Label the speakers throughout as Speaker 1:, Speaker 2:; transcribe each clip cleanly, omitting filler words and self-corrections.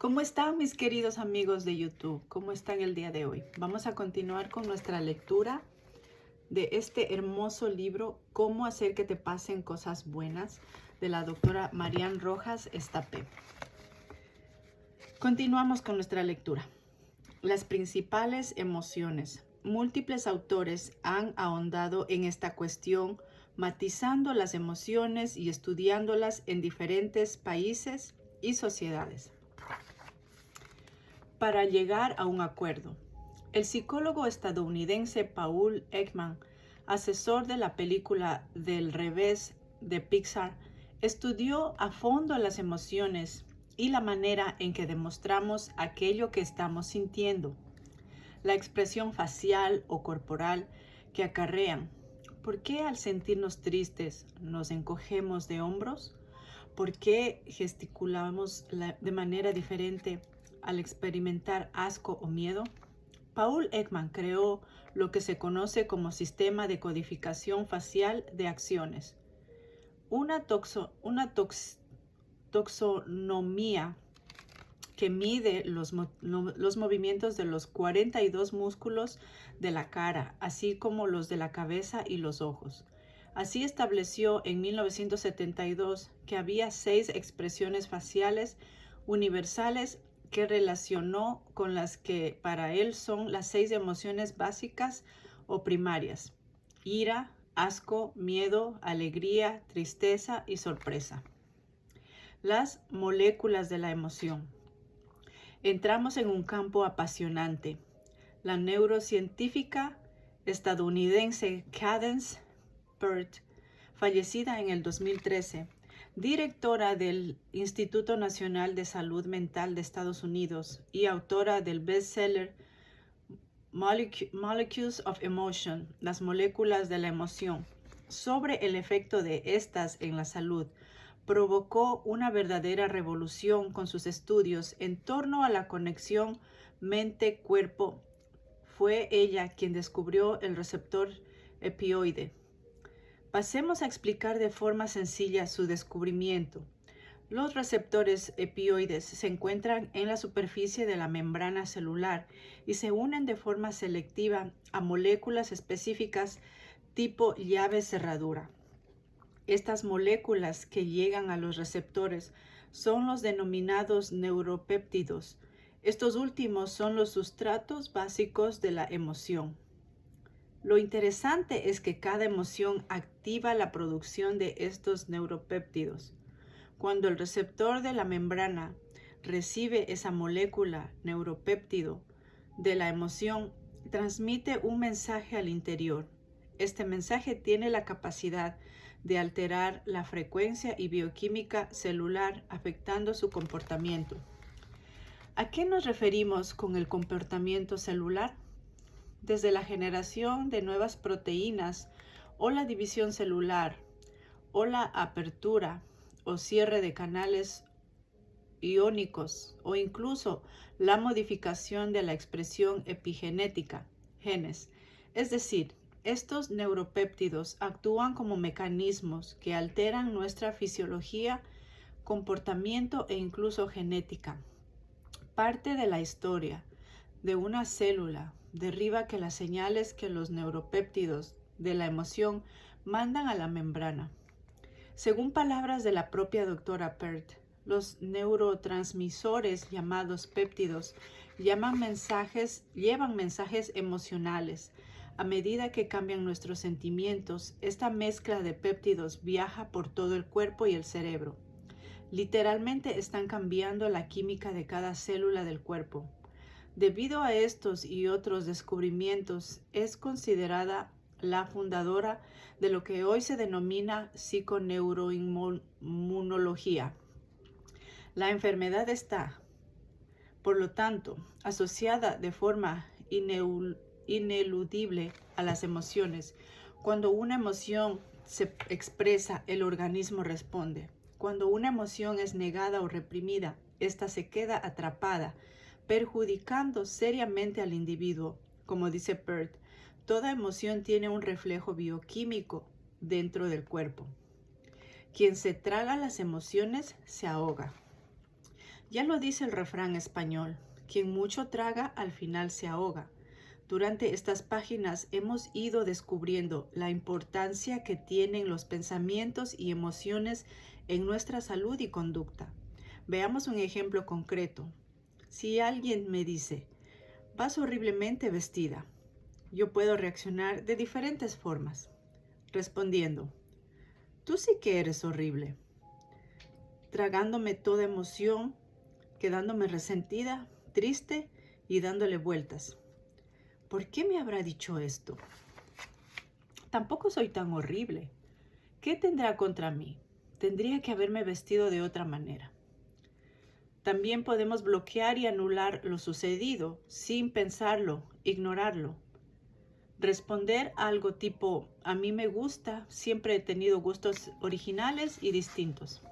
Speaker 1: ¿Cómo están mis queridos amigos de YouTube? ¿Cómo están el día de hoy? Vamos a continuar con nuestra lectura de este hermoso libro, Cómo hacer que te pasen cosas buenas, de la doctora Marian Rojas Estapé. Continuamos con nuestra lectura. Las principales emociones. Múltiples autores han ahondado en esta cuestión, matizando las emociones y estudiándolas en diferentes países y sociedades para llegar a un acuerdo. El psicólogo estadounidense Paul Ekman, asesor de la película Del revés de Pixar, estudió a fondo las emociones y la manera en que demostramos aquello que estamos sintiendo, la expresión facial o corporal que acarrean. ¿Por qué al sentirnos tristes nos encogemos de hombros? ¿Por qué gesticulamos de manera diferente al experimentar asco o miedo? Paul Ekman creó lo que se conoce como sistema de codificación facial de acciones, una taxonomía que mide los movimientos de los 42 músculos de la cara, así como los de la cabeza y los ojos. Así estableció en 1972 que había 6 expresiones faciales universales que relacionó con las que para él son las 6 emociones básicas o primarias: ira, asco, miedo, alegría, tristeza y sorpresa. Las moléculas de la emoción. Entramos en un campo apasionante. La neurocientífica estadounidense Cadence Pert, fallecida en el 2013, directora del Instituto Nacional de Salud Mental de Estados Unidos y autora del bestseller Molecules of Emotion, las moléculas de la emoción, sobre el efecto de estas en la salud, provocó una verdadera revolución con sus estudios en torno a la conexión mente-cuerpo. Fue ella quien descubrió el receptor opioide. Pasemos a explicar de forma sencilla su descubrimiento. Los receptores opioides se encuentran en la superficie de la membrana celular y se unen de forma selectiva a moléculas específicas tipo llave cerradura. Estas moléculas que llegan a los receptores son los denominados neuropéptidos. Estos últimos son los sustratos básicos de la emoción. Lo interesante es que cada emoción activa la producción de estos neuropéptidos. Cuando el receptor de la membrana recibe esa molécula neuropéptido de la emoción, transmite un mensaje al interior. Este mensaje tiene la capacidad de alterar la frecuencia y bioquímica celular, afectando su comportamiento. ¿A qué nos referimos con el comportamiento celular? Desde la generación de nuevas proteínas o la división celular o la apertura o cierre de canales iónicos o incluso la modificación de la expresión epigenética, genes. Es decir, estos neuropéptidos actúan como mecanismos que alteran nuestra fisiología, comportamiento e incluso genética. Parte de la historia de una célula deriva que las señales que los neuropéptidos de la emoción mandan a la membrana. Según palabras de la propia doctora Pert, los neurotransmisores llamados péptidos llevan mensajes emocionales. A medida que cambian nuestros sentimientos, esta mezcla de péptidos viaja por todo el cuerpo y el cerebro. Literalmente están cambiando la química de cada célula del cuerpo. Debido a estos y otros descubrimientos, es considerada la fundadora de lo que hoy se denomina psiconeuroinmunología. La enfermedad está, por lo tanto, asociada de forma ineludible a las emociones. Cuando una emoción se expresa, el organismo responde. Cuando una emoción es negada o reprimida, ésta se queda atrapada, perjudicando seriamente al individuo. Como dice Pert, toda emoción tiene un reflejo bioquímico dentro del cuerpo. Quien se traga las emociones se ahoga. Ya lo dice el refrán español, quien mucho traga al final se ahoga. Durante estas páginas hemos ido descubriendo la importancia que tienen los pensamientos y emociones en nuestra salud y conducta. Veamos un ejemplo concreto. Si alguien me dice, vas horriblemente vestida, yo puedo reaccionar de diferentes formas, respondiendo, tú sí que eres horrible, tragándome toda emoción, quedándome resentida, triste y dándole vueltas. ¿Por qué me habrá dicho esto? Tampoco soy tan horrible. ¿Qué tendrá contra mí? Tendría que haberme vestido de otra manera. También podemos bloquear y anular lo sucedido sin pensarlo, ignorarlo. Responder algo tipo, a mí me gusta, siempre he tenido gustos originales y distintos.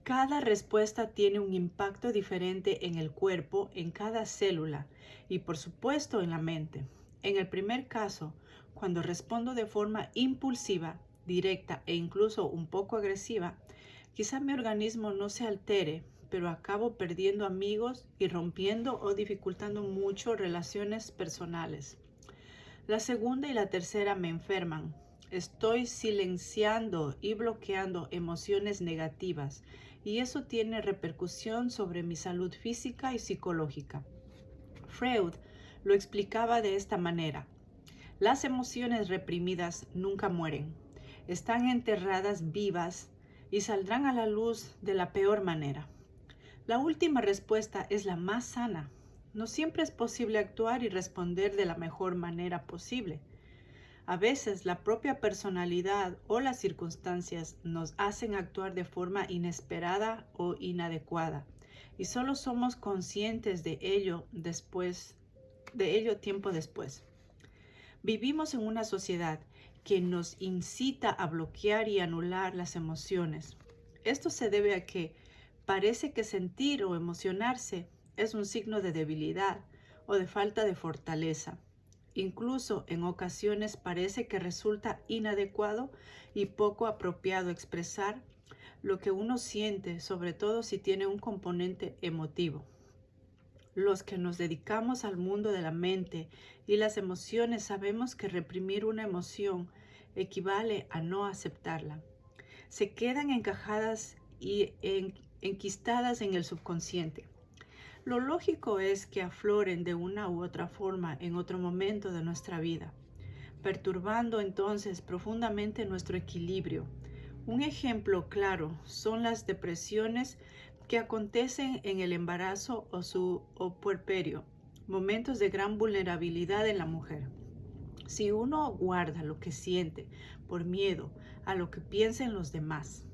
Speaker 1: Cada respuesta tiene un impacto diferente en el cuerpo, en cada célula y por supuesto en la mente. En el primer caso, cuando respondo de forma impulsiva, directa e incluso un poco agresiva, quizá mi organismo no se altere, pero acabo perdiendo amigos y rompiendo o dificultando mucho relaciones personales. La segunda y la tercera me enferman. Estoy silenciando y bloqueando emociones negativas y eso tiene repercusión sobre mi salud física y psicológica. Freud lo explicaba de esta manera. Las emociones reprimidas nunca mueren. Están enterradas vivas y saldrán a la luz de la peor manera. La última respuesta es la más sana. No siempre es posible actuar y responder de la mejor manera posible. A veces la propia personalidad o las circunstancias nos hacen actuar de forma inesperada o inadecuada y solo somos conscientes de ello tiempo después. Vivimos en una sociedad que nos incita a bloquear y anular las emociones. Esto se debe a que parece que sentir o emocionarse es un signo de debilidad o de falta de fortaleza. Incluso en ocasiones parece que resulta inadecuado y poco apropiado expresar lo que uno siente, sobre todo si tiene un componente emotivo. Los que nos dedicamos al mundo de la mente y las emociones sabemos que reprimir una emoción equivale a no aceptarla. Se quedan encajadas y enquistadas en el subconsciente. Lo lógico es que afloren de una u otra forma en otro momento de nuestra vida, perturbando entonces profundamente nuestro equilibrio. Un ejemplo claro son las depresiones que acontecen en el embarazo o puerperio, momentos de gran vulnerabilidad en la mujer. Si uno guarda lo que siente por miedo a lo que piensen los demás,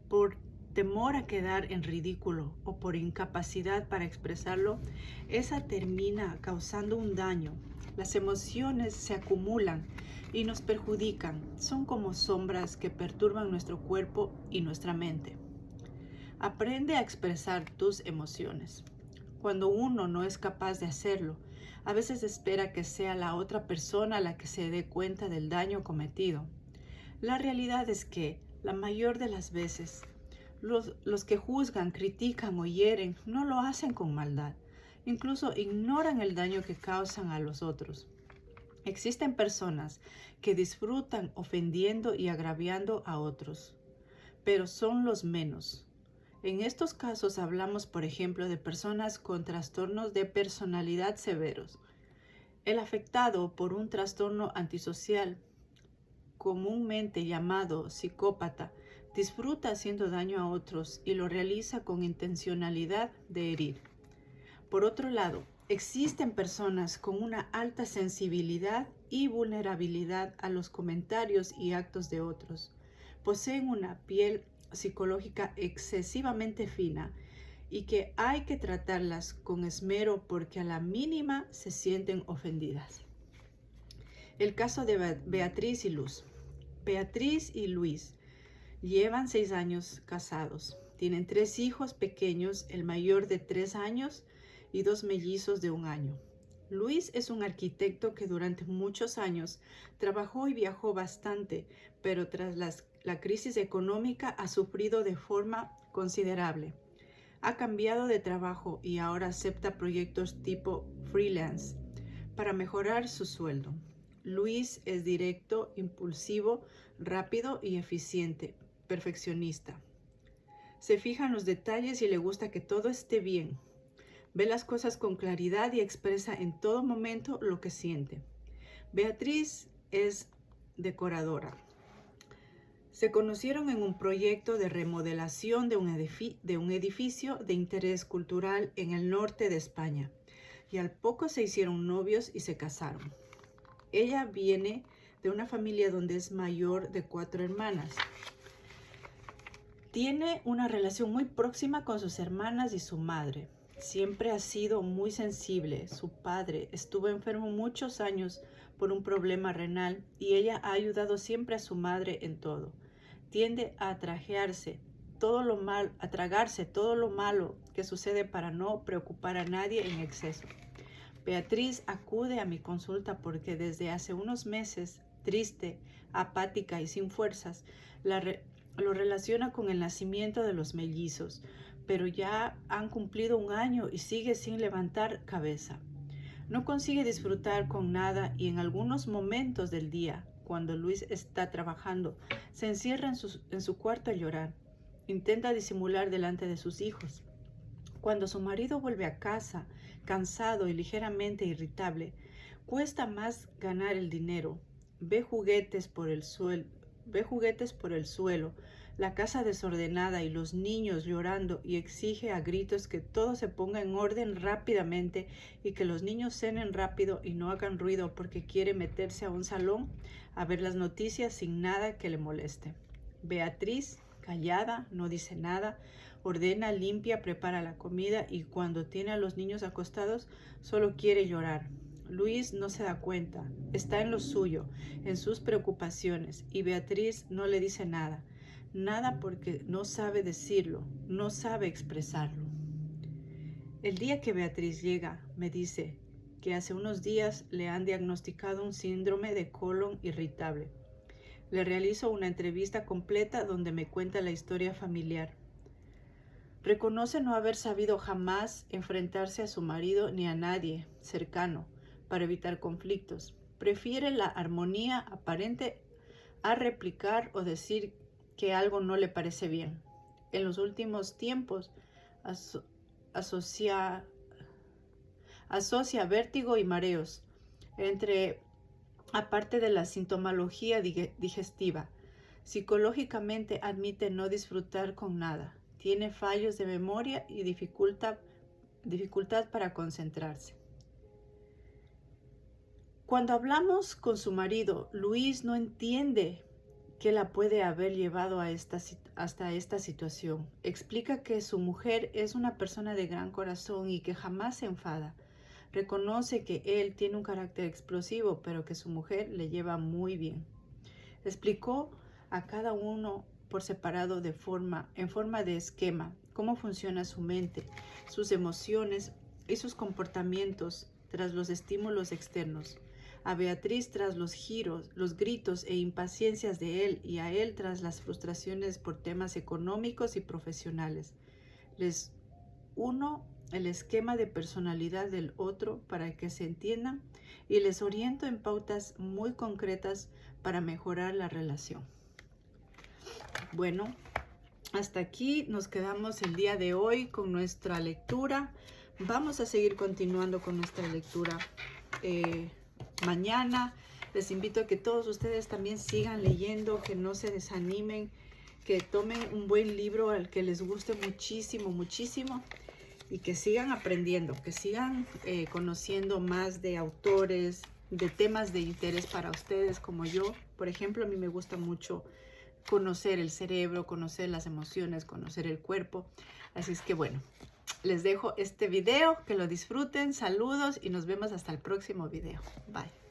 Speaker 1: por temor a quedar en ridículo o por incapacidad para expresarlo, esa termina causando un daño. Las emociones se acumulan y nos perjudican. Son como sombras que perturban nuestro cuerpo y nuestra mente. Aprende a expresar tus emociones. Cuando uno no es capaz de hacerlo, a veces espera que sea la otra persona la que se dé cuenta del daño cometido. La realidad es que, la mayor de las veces, los que juzgan, critican o hieren no lo hacen con maldad. Incluso ignoran el daño que causan a los otros. Existen personas que disfrutan ofendiendo y agraviando a otros, pero son los menos. En estos casos hablamos, por ejemplo, de personas con trastornos de personalidad severos. El afectado por un trastorno antisocial, comúnmente llamado psicópata, disfruta haciendo daño a otros y lo realiza con intencionalidad de herir. Por otro lado, existen personas con una alta sensibilidad y vulnerabilidad a los comentarios y actos de otros. Poseen una piel psicológica excesivamente fina y que hay que tratarlas con esmero porque a la mínima se sienten ofendidas. El caso de Beatriz y Luz. Beatriz y Luis llevan 6 años casados. Tienen 3 hijos pequeños, el mayor de 3 años y 2 mellizos de 1 año. Luis es un arquitecto que durante muchos años trabajó y viajó bastante, pero tras la crisis económica ha sufrido de forma considerable. Ha cambiado de trabajo y ahora acepta proyectos tipo freelance para mejorar su sueldo. Luis es directo, impulsivo, rápido y eficiente, perfeccionista. Se fija en los detalles y le gusta que todo esté bien. Ve las cosas con claridad y expresa en todo momento lo que siente. Beatriz es decoradora. Se conocieron en un proyecto de remodelación de un edificio de interés cultural en el norte de España y al poco se hicieron novios y se casaron. Ella viene de una familia donde es mayor de 4 hermanas. Tiene una relación muy próxima con sus hermanas y su madre. Siempre ha sido muy sensible. Su padre estuvo enfermo muchos años por un problema renal y ella ha ayudado siempre a su madre en todo. Tiende a tragarse todo lo malo que sucede para no preocupar a nadie en exceso. Beatriz acude a mi consulta porque desde hace unos meses, triste, apática y sin fuerzas, lo relaciona con el nacimiento de los mellizos, pero ya han cumplido 1 año y sigue sin levantar cabeza. No consigue disfrutar con nada y en algunos momentos del día, cuando Luis está trabajando, se encierra en su cuarto a llorar. Intenta disimular delante de sus hijos. Cuando su marido vuelve a casa, cansado y ligeramente irritable, cuesta más ganar el dinero. Ve juguetes por el suelo, la casa desordenada y los niños llorando y exige a gritos que todo se ponga en orden rápidamente y que los niños cenen rápido y no hagan ruido porque quiere meterse a un salón a ver las noticias sin nada que le moleste. Beatriz, callada, no dice nada, ordena, limpia, prepara la comida y cuando tiene a los niños acostados solo quiere llorar. Luis no se da cuenta, está en lo suyo, en sus preocupaciones y Beatriz no le dice nada. Nada porque no sabe decirlo, no sabe expresarlo. El día que Beatriz llega, me dice que hace unos días le han diagnosticado un síndrome de colon irritable. Le realizo una entrevista completa donde me cuenta la historia familiar. Reconoce no haber sabido jamás enfrentarse a su marido ni a nadie cercano para evitar conflictos. Prefiere la armonía aparente a replicar o decir que algo no le parece bien. En los últimos tiempos asocia vértigo y mareos, aparte de la sintomología digestiva. Psicológicamente admite no disfrutar con nada. Tiene fallos de memoria y dificultad para concentrarse. Cuando hablamos con su marido, Luis no entiende qué la puede haber llevado hasta esta situación. Explica que su mujer es una persona de gran corazón y que jamás se enfada. Reconoce que él tiene un carácter explosivo, pero que su mujer le lleva muy bien. Explicó a cada uno por separado en forma de esquema cómo funciona su mente, sus emociones y sus comportamientos tras los estímulos externos. A Beatriz tras los gritos e impaciencias de él y a él tras las frustraciones por temas económicos y profesionales. Les uno el esquema de personalidad del otro para que se entiendan y les oriento en pautas muy concretas para mejorar la relación. Bueno, hasta aquí nos quedamos el día de hoy con nuestra lectura. Vamos a seguir continuando con nuestra lectura mañana. Les invito a que todos ustedes también sigan leyendo, que no se desanimen, que tomen un buen libro al que les guste muchísimo, muchísimo y que sigan aprendiendo, que sigan conociendo más de autores, de temas de interés para ustedes como yo. Por ejemplo, a mí me gusta mucho conocer el cerebro, conocer las emociones, conocer el cuerpo. Así es que bueno, les dejo este video, que lo disfruten, saludos y nos vemos hasta el próximo video. Bye.